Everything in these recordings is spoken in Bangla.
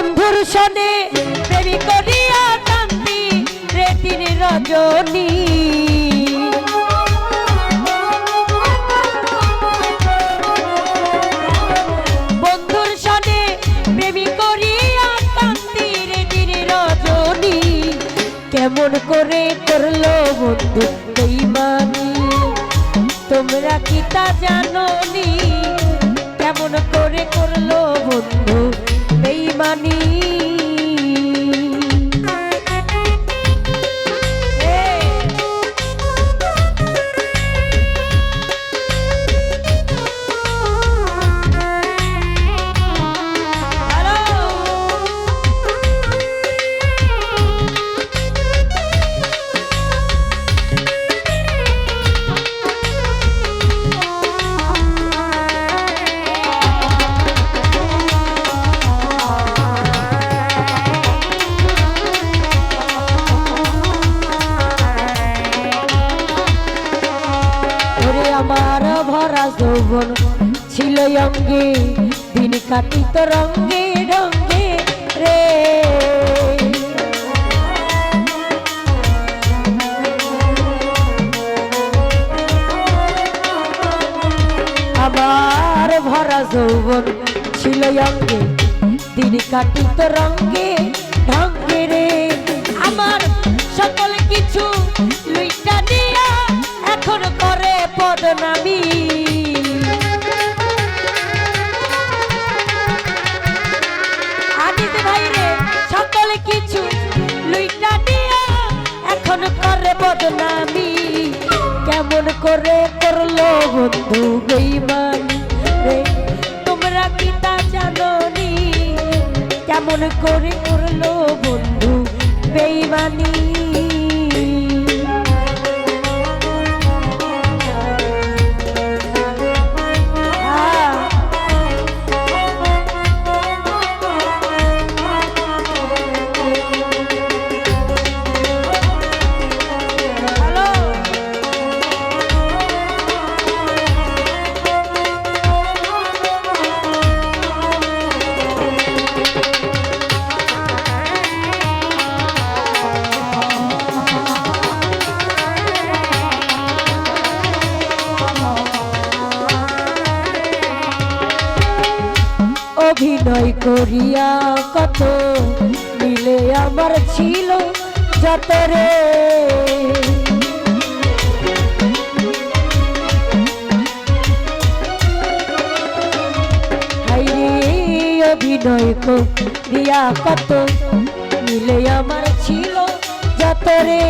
বন্ধুর সনে প্রেমী করিয়া কান্দি রে দিন রজনী বন্ধুর সনে প্রেমী করিয়া কান্দি রে দিন রজনী কেমন করে করলো বন্ধু বেঈমানি তোমরা কি তা জানোনি কেমন করে করলো বন্ধু বেঈমানি আমার ভরা যৌবন ছিল অঙ্গে দিন কাটিত রঙ্গে রঙ্গে রে আমার ভরা যৌবন ছিল অঙ্গে দিন কাটিত রঙ্গে ঢঙ্গে রে আমার সকল কিছু লুইটা দিয়া এখন করে বদনামি আদিত ভাই রে সকল কিছু লুইটা দিয়া এখন করে বদনামি কেমন করে করলো বন্ধু বেঈমানি রে তোমরা কি তা জানোনি কেমন করে করলো বন্ধু বেঈমানি অভিনয় করিয়া কত মিলে আমার ছিল যত রে অভিনয় করিয়া কত মিলে আমার ছিল যত রে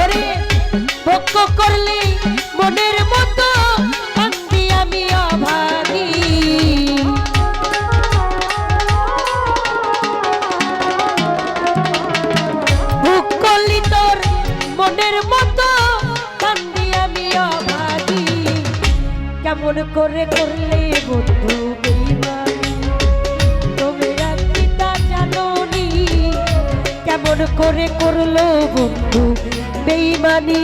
ওরে ভক্ষ করলে মনের মতো কান্দি আমি অভাগী মনের মতো কান্দি আমি অভাগী কেমন করে করলে বন্ধু বেঈমানি তোমরা কি তা জানোনি কেমন করে করলো বন্ধু বেঈমানি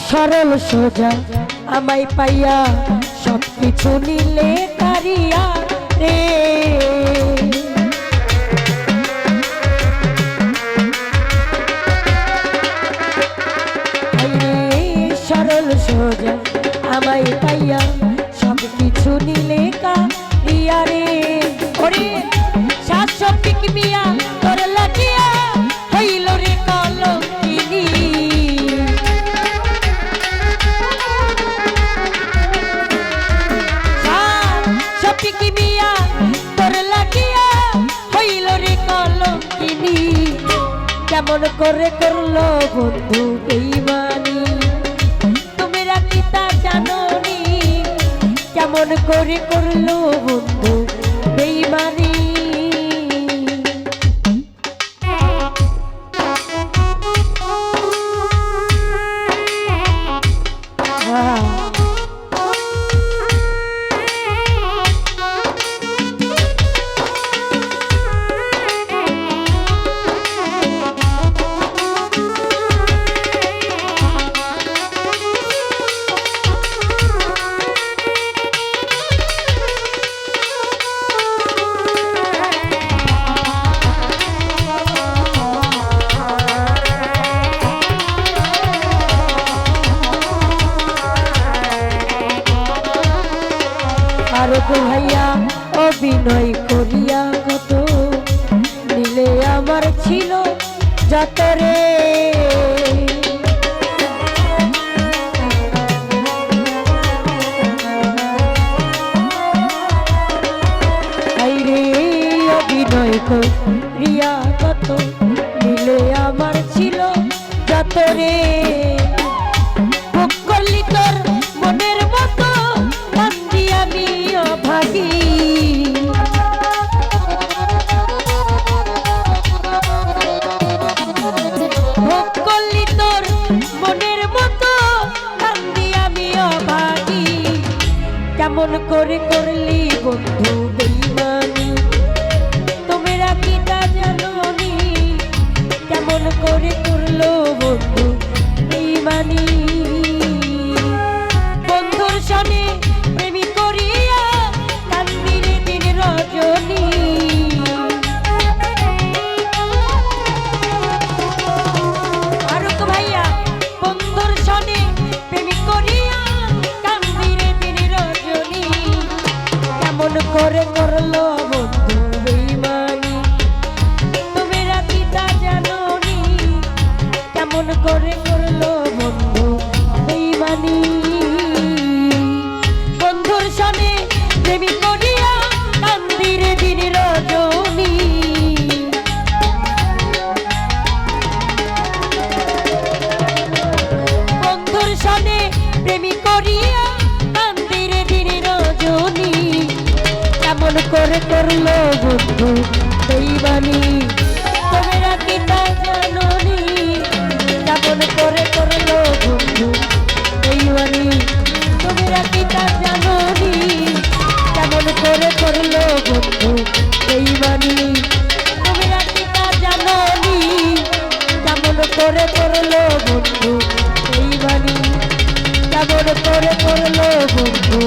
সরল সোজা আমায় পাইয়া সবকিছু নিলে কারিয়া রে সরল সোজা আমায় পাইয়া সবকিছু নিলে কারিয়া রে ওরে শাসক মিয়া তোর লাগিয়া হইল রে কলঙ্কিনী কেমন করে করলো বন্ধু বেঈমানি কেমন করে করলো বন্ধু বেঈমানি। আর তো ভাইয়া অভিনয় করিয়া কত নিলে আমার ছিল যত রে। অভিনয় করিয়া কত নিলে আমার ছিল যত রে। বুক করলি তোর মনের মতো কান্দি আমি অভাগী। বুক করলি তোর মনের মতো কান্দি আমি অভাগী। কেমন করে করলি বন্ধু বেঈমানি, তোমরা কি তা জানোনি? কেমন করে করলো বন্ধু বেঈমানি। বন্ধুর সনে প্রেমী করিয়া কান্দিরে দিন রজনী। আরক ভাইয়া বন্ধুর সনে প্রেমী করিয়া কান্দিরে দিন রজনী। কেমন করে করলো বন্ধু বেঈমানি, তোমরা কি তা জানোনি? কেমন করে করলো বন্ধু বেঈমানি। বন্ধুর সনে প্রেমী করিয়া কান্দিরে দিন রজনী। বন্ধুর সনে প্রেমী করিয়া কান্দিরে দিন রজনী। কেমন করে করলো বন্ধু বেঈমানি, তোমরা কি তা জানোনি? কেমন করে করলো বন্ধু বেঈমানি, তোমরা কি তা জানোনি? কেমন করে করলো বন্ধু বেঈমানি, তোমরা কি তা জানোনি? কেমন করে করলো বন্ধু বেঈমানি, কেমন করে করলো বন্ধু